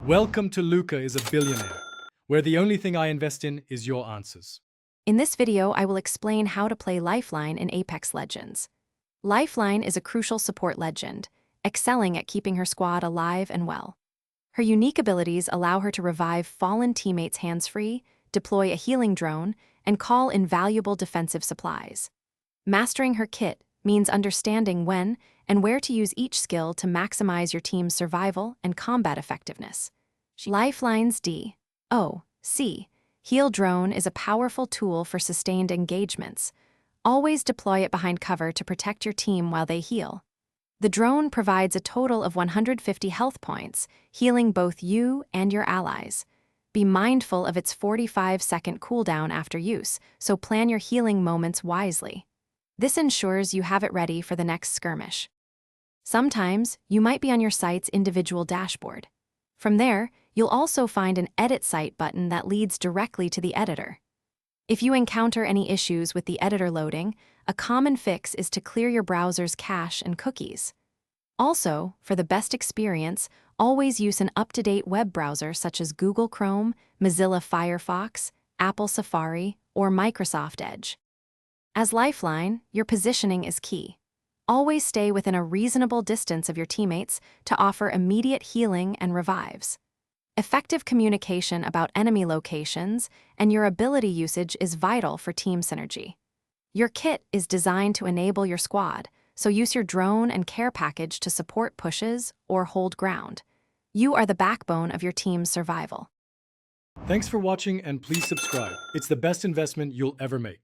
Welcome to Luca is a Billionaire, where the only thing I invest in is your answers. In this video, I will explain how to play Lifeline in Apex Legends. Lifeline is a crucial support legend, excelling at keeping her squad alive and well. Her unique abilities allow her to revive fallen teammates hands-free, deploy a healing drone, and call invaluable defensive supplies. Mastering her kit means understanding when and where to use each skill to maximize your team's survival and combat effectiveness. Lifeline's D.O.C. Heal Drone is a powerful tool for sustained engagements. Always deploy it behind cover to protect your team while they heal. The drone provides a total of 150 health points, healing both you and your allies. Be mindful of its 45-second cooldown after use, so plan your healing moments wisely. This ensures you have it ready for the next skirmish. Sometimes, you might be on your site's individual dashboard. From there, you'll also find an Edit Site button that leads directly to the editor. If you encounter any issues with the editor loading, a common fix is to clear your browser's cache and cookies. Also, for the best experience, always use an up-to-date web browser such as Google Chrome, Mozilla Firefox, Apple Safari, or Microsoft Edge. As Lifeline, your positioning is key. Always stay within a reasonable distance of your teammates to offer immediate healing and revives. Effective communication about enemy locations and your ability usage is vital for team synergy. Your kit is designed to enable your squad, so use your drone and care package to support pushes or hold ground. You are the backbone of your team's survival. Thanks for watching and please subscribe. It's the best investment you'll ever make.